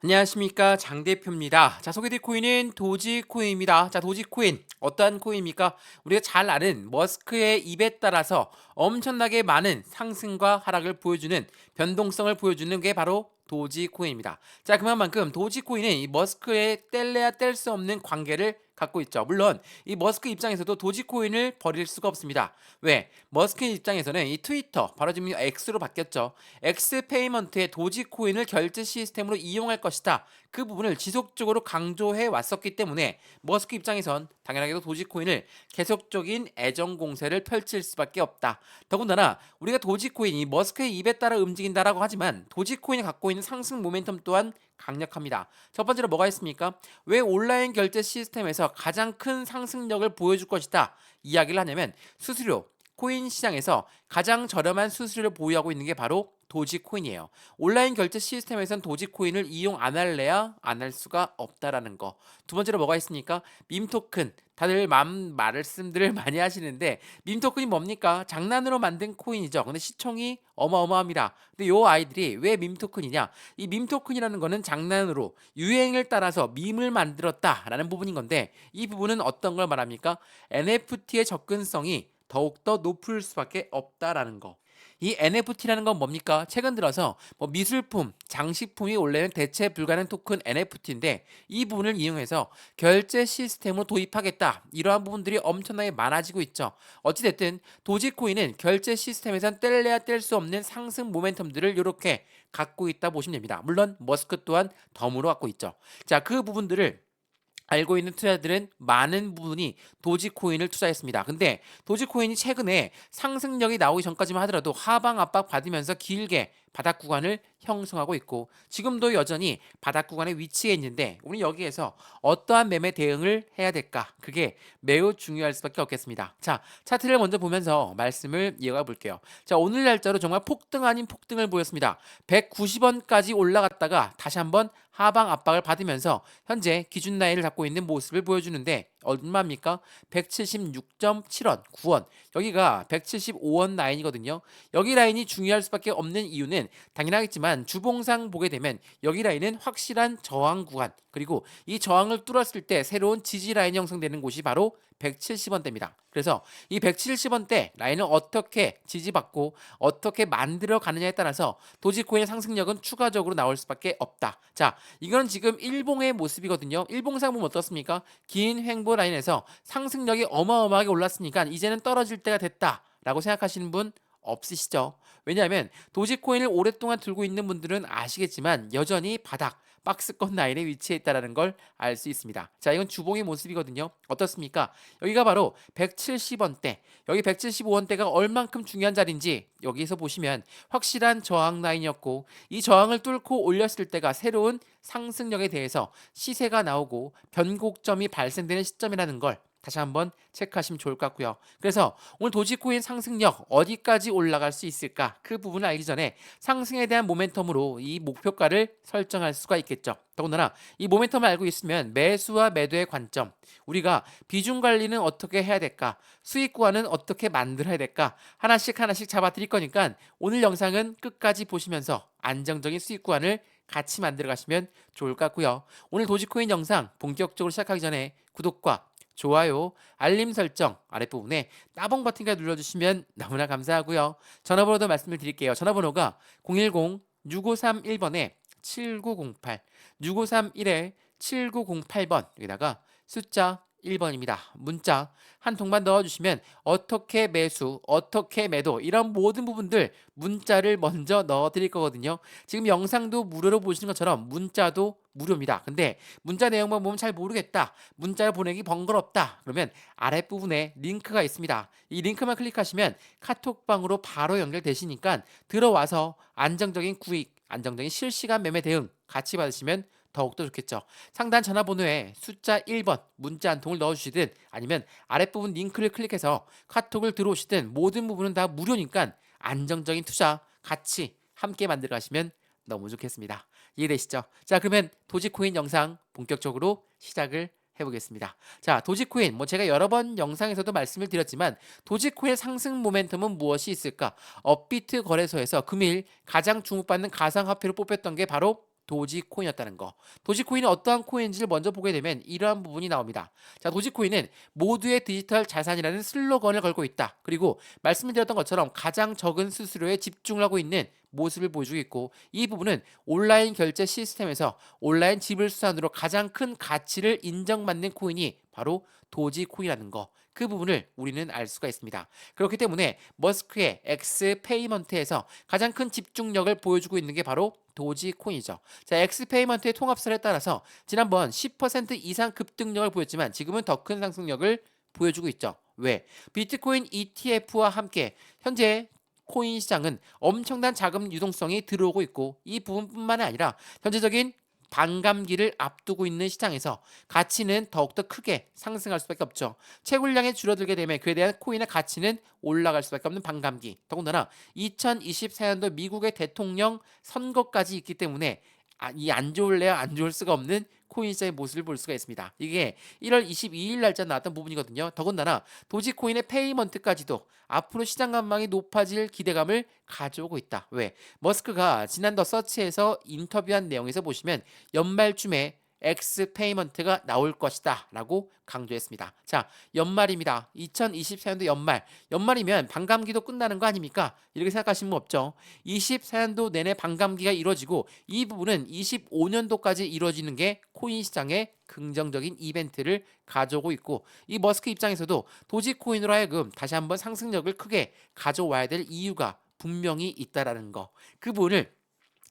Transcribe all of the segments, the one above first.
안녕하십니까, 장 대표입니다. 자, 소개될 코인은 도지코인입니다. 자, 도지코인 어떠한 코인입니까? 우리가 잘 아는 머스크의 입에 따라서 엄청나게 많은 상승과 하락을 보여주는, 변동성을 보여주는 게 바로 도지코인입니다. 자, 그만큼 도지코인은 이 머스크의 뗄래야 뗄 수 없는 관계를 갖고 있죠. 물론 이 머스크 입장에서도 도지코인을 버릴 수가 없습니다. 왜? 머스크 입장에서는 이 트위터, 바로 지금 X로 바뀌었죠. 엑스페이먼트의 도지코인을 결제 시스템으로 이용할 것이다. 그 부분을 지속적으로 강조해 왔었기 때문에 머스크 입장에선 당연하게도 도지코인을 계속적인 애정 공세를 펼칠 수밖에 없다. 더군다나 우리가 도지코인이 머스크의 입에 따라 움직인다라고 하지만 도지코인이 갖고 있는 상승 모멘텀 또한 강력합니다. 첫 번째로 뭐가 있습니까? 왜 온라인 결제 시스템에서 가장 큰 상승력을 보여줄 것이다 이야기를 하냐면, 수수료, 코인 시장에서 가장 저렴한 수수료를 보유하고 있는 게 바로 도지코인이에요. 온라인 결제 시스템에선 도지코인을 이용 안 할래야 안 할 수가 없다라는 거. 두 번째로 뭐가 있습니까? 밈토큰. 다들 말씀들을 많이 하시는데, 밈토큰이 뭡니까? 장난으로 만든 코인이죠. 근데 시총이 어마어마합니다. 근데 요 아이들이 왜 밈토큰이냐? 이 밈토큰이라는 거는 장난으로 유행을 따라서 밈을 만들었다라는 부분인 건데, 이 부분은 어떤 걸 말합니까? NFT의 접근성이 더욱더 높을 수밖에 없다라는 거. 이 NFT라는 건 뭡니까? 최근 들어서 뭐 미술품, 장식품이 원래는 대체 불가능 토큰 NFT인데, 이 부분을 이용해서 결제 시스템으로 도입하겠다, 이러한 부분들이 엄청나게 많아지고 있죠. 어찌됐든 도지코인은 결제 시스템에선 뗄래야 뗄 수 없는 상승 모멘텀들을 이렇게 갖고 있다 보시면 됩니다. 물론 머스크 또한 덤으로 갖고 있죠. 자, 그 부분들을 알고 있는 투자자들은 많은 부분이 도지코인을 투자했습니다. 근데 도지코인이 최근에 상승력이 나오기 전까지만 하더라도 하방 압박 받으면서 길게 바닥 구간을 형성하고 있고, 지금도 여전히 바닥 구간에 위치해 있는데, 우리 여기에서 어떠한 매매 대응을 해야 될까? 그게 매우 중요할 수밖에 없겠습니다. 자, 차트를 먼저 보면서 말씀을 이어가 볼게요. 자, 오늘 날짜로 정말 폭등 아닌 폭등을 보였습니다. 190원까지 올라갔다가 다시 한번 하방 압박을 받으면서 현재 기준 라인을 잡고 있는 모습을 보여주는데, 얼마입니까? 176.7원, 9원. 여기가 175원 라인이거든요. 여기 라인이 중요할 수밖에 없는 이유는 당연하겠지만, 주봉상 보게 되면 여기 라인은 확실한 저항 구간, 그리고 이 저항을 뚫었을 때 새로운 지지 라인이 형성되는 곳이 바로 170원대입니다. 그래서 이 170원대 라인을 어떻게 지지받고 어떻게 만들어 가느냐에 따라서 도지코인의 상승력은 추가적으로 나올 수밖에 없다. 자, 이건 지금 일봉의 모습이거든요. 일봉상 보면 어떻습니까? 긴 횡보 라인에서 상승력이 어마어마하게 올랐으니까 이제는 떨어질 때가 됐다라고 생각하시는 분 없으시죠? 왜냐하면 도지코인을 오랫동안 들고 있는 분들은 아시겠지만 여전히 바닥, 박스권 라인에 위치해 있다는 걸 알 수 있습니다. 자, 이건 주봉의 모습이거든요. 어떻습니까? 여기가 바로 170원대, 여기 175원대가 얼만큼 중요한 자리인지 여기서 보시면 확실한 저항 라인이었고, 이 저항을 뚫고 올렸을 때가 새로운 상승력에 대해서 시세가 나오고 변곡점이 발생되는 시점이라는 걸 다시 한번 체크하시면 좋을 것 같고요. 그래서 오늘 도지코인 상승력 어디까지 올라갈 수 있을까? 그 부분을 알기 전에 상승에 대한 모멘텀으로 이 목표가를 설정할 수가 있겠죠. 더군다나 이 모멘텀을 알고 있으면 매수와 매도의 관점, 우리가 비중 관리는 어떻게 해야 될까? 수익 구간은 어떻게 만들어야 될까? 하나씩 하나씩 잡아 드릴 거니까 오늘 영상은 끝까지 보시면서 안정적인 수익 구간을 같이 만들어 가시면 좋을 것 같고요. 오늘 도지코인 영상 본격적으로 시작하기 전에 구독과 좋아요, 알림 설정 아랫부분에 따봉 버튼까지 눌러주시면 너무나 감사하고요. 전화번호도 말씀을 드릴게요. 전화번호가 010-6531번에 7908, 6531에 7908번, 여기다가 숫자 1번입니다. 문자 한 통만 넣어주시면 어떻게 매수, 어떻게 매도, 이런 모든 부분들 문자를 먼저 넣어드릴 거거든요. 지금 영상도 무료로 보시는 것처럼 문자도 무료입니다. 근데 문자 내용만 보면 잘 모르겠다, 문자를 보내기 번거롭다, 그러면 아랫부분에 링크가 있습니다. 이 링크만 클릭하시면 카톡방으로 바로 연결되시니까 들어와서 안정적인 구입, 안정적인 실시간 매매 대응 같이 받으시면 더욱더 좋겠죠. 상단 전화번호에 숫자 1번 문자 한 통을 넣어주시든, 아니면 아랫부분 링크를 클릭해서 카톡을 들어오시든, 모든 부분은 다 무료니까 안정적인 투자 같이 함께 만들어 가시면 너무 좋겠습니다. 이해되시죠? 자, 그러면 도지코인 영상 본격적으로 시작을 해보겠습니다. 자, 도지코인, 뭐 제가 여러 번 영상에서도 말씀을 드렸지만 도지코인 상승 모멘텀은 무엇이 있을까? 업비트 거래소에서 금일 가장 주목받는 가상화폐로 뽑혔던 게 바로 도지코인이었다는 거. 도지코인이 어떠한 코인인지를 먼저 보게 되면 이러한 부분이 나옵니다. 자, 도지코인은 모두의 디지털 자산이라는 슬로건을 걸고 있다. 그리고 말씀드렸던 것처럼 가장 적은 수수료에 집중을 하고 있는 모습을 보여주고 있고, 이 부분은 온라인 결제 시스템에서 온라인 지불 수단으로 가장 큰 가치를 인정받는 코인이 바로 도지코인이라는 거. 그 부분을 우리는 알 수가 있습니다. 그렇기 때문에 머스크의 X 페이먼트에서 가장 큰 집중력을 보여주고 있는 게 바로 도지코인이죠. 자, X 페이먼트의 통합설에 따라서 지난번 10% 이상 급등력을 보였지만 지금은 더 큰 상승력을 보여주고 있죠. 왜? 비트코인 ETF와 함께 현재 코인 시장은 엄청난 자금 유동성이 들어오고 있고, 이 부분뿐만 아니라 현재적인 반감기를 앞두고 있는 시장에서 가치는 더욱더 크게 상승할 수밖에 없죠. 채굴량이 줄어들게 되면 그에 대한 코인의 가치는 올라갈 수밖에 없는 반감기. 더군다나 2024년도 미국의 대통령 선거까지 있기 때문에 이 안 좋을래야 안 좋을 수가 없는 코인 시장의 모습을 볼 수가 있습니다. 이게 1월 22일 날짜 나왔던 부분이거든요. 더군다나 도지코인의 페이먼트까지도 앞으로 시장 전망이 높아질 기대감을 가져오고 있다. 왜? 머스크가 지난 더 서치에서 인터뷰한 내용에서 보시면 연말쯤에 X 페이먼트가 나올 것이다 라고 강조했습니다. 자, 연말입니다. 2024년도 연말이면 반감기도 끝나는 거 아닙니까? 이렇게 생각하시는 분 없죠. 24년도 내내 반감기가 이루어지고 이 부분은 25년도까지 이루어지는 게 코인 시장의 긍정적인 이벤트를 가져오고 있고, 이 머스크 입장에서도 도지코인으로 하여금 다시 한번 상승력을 크게 가져와야 될 이유가 분명히 있다라는 거. 그 부분을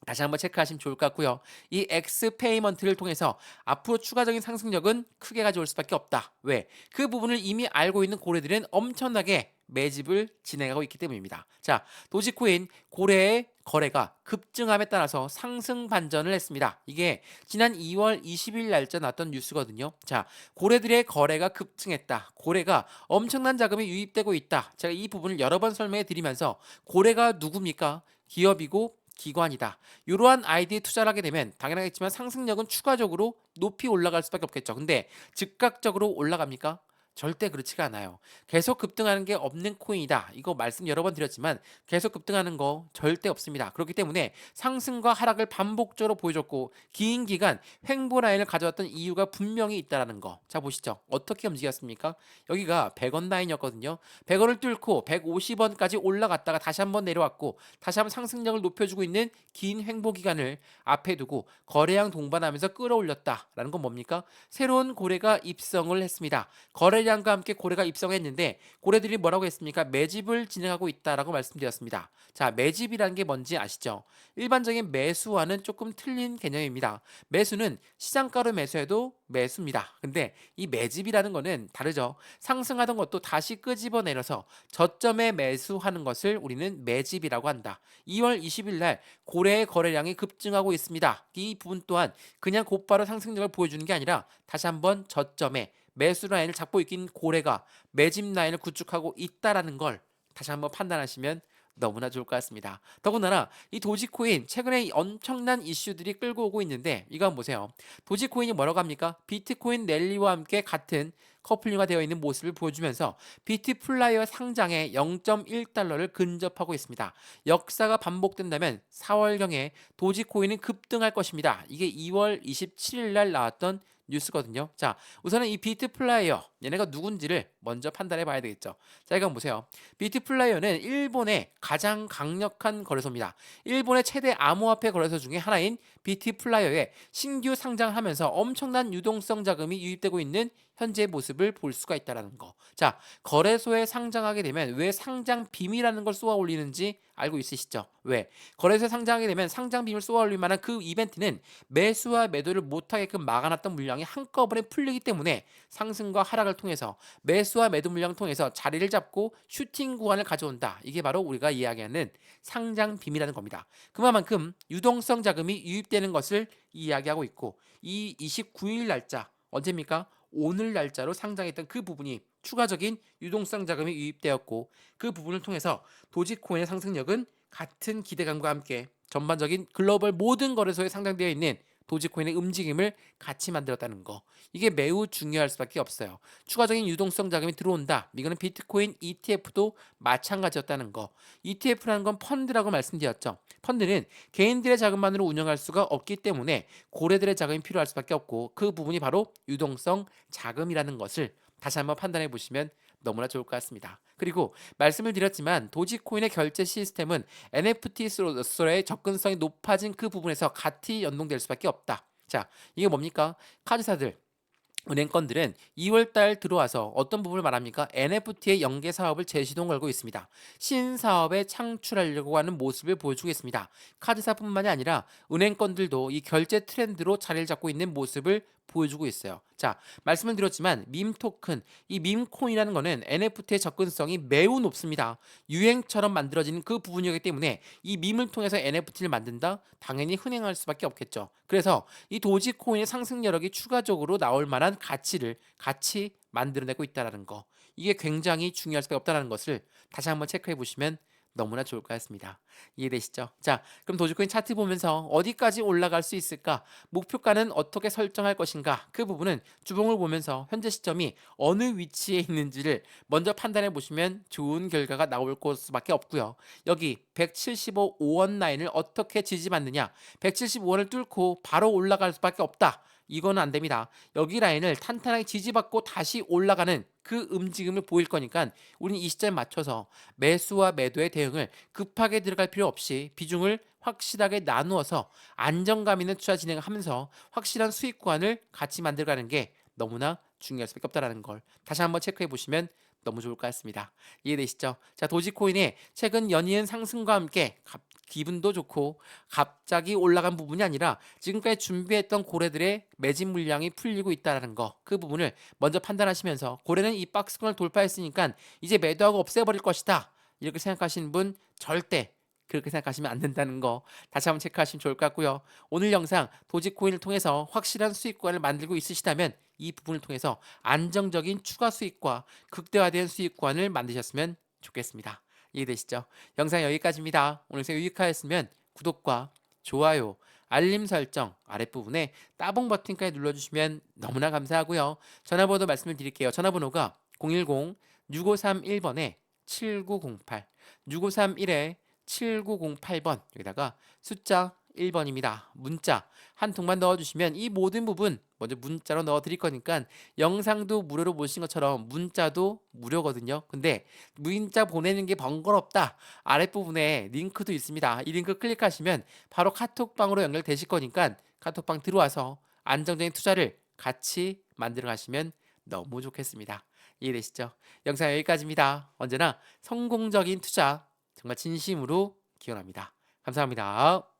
다시 한번 체크하시면 좋을 것 같고요. 이 X 페이먼트를 통해서 앞으로 추가적인 상승력은 크게 가져올 수밖에 없다. 왜? 그 부분을 이미 알고 있는 고래들은 엄청나게 매집을 진행하고 있기 때문입니다. 자, 도지코인 고래의 거래가 급증함에 따라서 상승 반전을 했습니다. 이게 지난 2월 20일 날짜 났던 뉴스거든요. 자, 고래들의 거래가 급증했다. 고래가 엄청난 자금이 유입되고 있다. 제가 이 부분을 여러 번 설명해 드리면서 고래가 누굽니까? 기업이고 기관이다. 이러한 아이디에 투자를 하게 되면 당연하겠지만 상승력은 추가적으로 높이 올라갈 수밖에 없겠죠. 근데 즉각적으로 올라갑니까? 절대 그렇지가 않아요. 계속 급등하는 게 없는 코인이다. 이거 말씀 여러 번 드렸지만 계속 급등하는 거 절대 없습니다. 그렇기 때문에 상승과 하락을 반복적으로 보여줬고 긴 기간 횡보 라인을 가져왔던 이유가 분명히 있다라는 거. 자, 보시죠. 어떻게 움직였습니까? 여기가 100원 라인이었거든요. 100원을 뚫고 150원까지 올라갔다가 다시 한번 내려왔고 다시 한번 상승력을 높여주고 있는 긴 횡보 기간을 앞에 두고 거래량 동반하면서 끌어올렸다라는 건 뭡니까? 새로운 고래가 입성을 했습니다. 거래량과 함께 고래가 입성했는데 고래들이 뭐라고 했습니까? 매집을 진행하고 있다라고 말씀드렸습니다. 자, 매집이라는 게 뭔지 아시죠? 일반적인 매수와는 조금 틀린 개념입니다. 매수는 시장가로 매수해도 매수입니다. 근데 이 매집이라는 거는 다르죠. 상승하던 것도 다시 끄집어내려서 저점에 매수하는 것을 우리는 매집이라고 한다. 2월 20일 날 고래의 거래량이 급증하고 있습니다. 이 부분 또한 그냥 곧바로 상승력을 보여주는 게 아니라 다시 한번 저점에 매수 라인을 잡고 있긴 고래가 매집 라인을 구축하고 있다라는 걸 다시 한번 판단하시면 너무나 좋을 것 같습니다. 더군다나 이 도지코인 최근에 엄청난 이슈들이 끌고 오고 있는데 이거 한번 보세요. 도지코인이 뭐라고 합니까? 비트코인 랠리와 함께 같은 커플링화 되어 있는 모습을 보여주면서 비트플라이어 상장에 0.1달러를 근접하고 있습니다. 역사가 반복된다면 4월경에 도지코인은 급등할 것입니다. 이게 2월 27일 날 나왔던 뉴스거든요. 자, 우선은 이 비트플라이어 얘네가 누군지를 먼저 판단해 봐야 되겠죠. 자, 이거 한번 보세요. 비트플라이어는 일본의 가장 강력한 거래소입니다. 일본의 최대 암호화폐 거래소 중에 하나인 비트플라이어에 신규 상장하면서 엄청난 유동성 자금이 유입되고 있는 현재의 모습을 볼 수가 있다는 거. 자, 거래소에 상장하게 되면 왜 상장 비밀이라는 걸 쏘아 올리는지 알고 있으시죠? 왜? 거래소에 상장하게 되면 상장 비밀 쏘아 올릴 만한 그 이벤트는 매수와 매도를 못하게끔 막아놨던 물량이 한꺼번에 풀리기 때문에 상승과 하락을 통해서 매수와 매도 물량을 통해서 자리를 잡고 슈팅 구간을 가져온다. 이게 바로 우리가 이야기하는 상장 비밀이라는 겁니다. 그만큼 유동성 자금이 유입되는 것을 이야기하고 있고 이 29일 날짜 언제입니까? 오늘 날짜로 상장했던 그 부분이 추가적인 유동성 자금이 유입되었고 그 부분을 통해서 도지코인의 상승력은 같은 기대감과 함께 전반적인 글로벌 모든 거래소에 상장되어 있는 도지코인의 움직임을 같이 만들었다는 거. 이게 매우 중요할 수밖에 없어요. 추가적인 유동성 자금이 들어온다. 이거는 비트코인 ETF도 마찬가지였다는 거. ETF라는 건 펀드라고 말씀드렸죠. 펀드는 개인들의 자금만으로 운영할 수가 없기 때문에 고래들의 자금이 필요할 수밖에 없고 그 부분이 바로 유동성 자금이라는 것을 다시 한번 판단해 보시면 너무나 좋을 것 같습니다. 그리고 말씀을 드렸지만 도지코인의 결제 시스템은 NFT로서의 접근성이 높아진 그 부분에서 같이 연동될 수밖에 없다. 자, 이게 뭡니까? 카드사들 은행권들은 2월 달 들어와서 어떤 부분을 말합니까? NFT의 연계 사업을 재시동 걸고 있습니다. 신사업에 창출하려고 하는 모습을 보여주고 있습니다. 카드사뿐만이 아니라 은행권들도 이 결제 트렌드로 자리를 잡고 있는 모습을 보여주고 있어요. 자, 말씀을 드렸지만 밈 토큰, 이 밈코인이라는 거는 NFT의 접근성이 매우 높습니다. 유행처럼 만들어지는 그 부분이기 때문에 이 밈을 통해서 NFT를 만든다? 당연히 흔행할 수밖에 없겠죠. 그래서 이 도지코인의 상승 여력이 추가적으로 나올 만한 가치를 같이 만들어내고 있다는 거. 이게 굉장히 중요할 수밖에 없다는 것을 다시 한번 체크해 보시면 너무나 좋을 것 같습니다. 이해되시죠? 자, 그럼 도지코인 차트 보면서 어디까지 올라갈 수 있을까? 목표가는 어떻게 설정할 것인가? 그 부분은 주봉을 보면서 현재 시점이 어느 위치에 있는지를 먼저 판단해 보시면 좋은 결과가 나올 수밖에 없고요. 여기 175원 라인을 어떻게 지지받느냐? 175원을 뚫고 바로 올라갈 수밖에 없다. 이거는 안 됩니다. 여기 라인을 탄탄하게 지지받고 다시 올라가는 그 움직임을 보일 거니까 우리는 이 시점에 맞춰서 매수와 매도의 대응을 급하게 들어갈 필요 없이 비중을 확실하게 나누어서 안정감 있는 투자 진행하면서 확실한 수익 구간을 같이 만들어가는 게 너무나 중요할 수밖에 없다는 걸 다시 한번 체크해 보시면 너무 좋을 것 같습니다. 이해되시죠? 자, 도지코인의 최근 연이은 상승과 함께 기분도 좋고 갑자기 올라간 부분이 아니라 지금까지 준비했던 고래들의 매집 물량이 풀리고 있다는 거, 그 부분을 먼저 판단하시면서 고래는 이 박스권을 돌파했으니까 이제 매도하고 없애버릴 것이다, 이렇게 생각하시는 분 절대 그렇게 생각하시면 안 된다는 거 다시 한번 체크하시면 좋을 것 같고요. 오늘 영상 도지코인을 통해서 확실한 수익권을 만들고 있으시다면 이 부분을 통해서 안정적인 추가 수익과 극대화된 수익권을 만드셨으면 좋겠습니다. 이해되시죠? 영상 여기까지입니다. 오늘 영상 유익하였으면 구독과 좋아요, 알림 설정 아랫부분에 따봉 버튼까지 눌러주시면 너무나 감사하고요. 전화번호 말씀을 드릴게요. 전화번호가 010-6531번에 7908, 6531에 7908번, 여기다가 숫자 1번입니다. 문자 한 통만 넣어주시면 이 모든 부분 먼저 문자로 넣어 드릴 거니까 영상도 무료로 보신 것처럼 문자도 무료거든요. 근데 문자 보내는 게 번거롭다, 아랫부분에 링크도 있습니다. 이 링크 클릭하시면 바로 카톡방으로 연결되실 거니까 카톡방 들어와서 안정적인 투자를 같이 만들어 가시면 너무 좋겠습니다. 이해되시죠? 영상 여기까지입니다. 언제나 성공적인 투자 정말 진심으로 기원합니다. 감사합니다.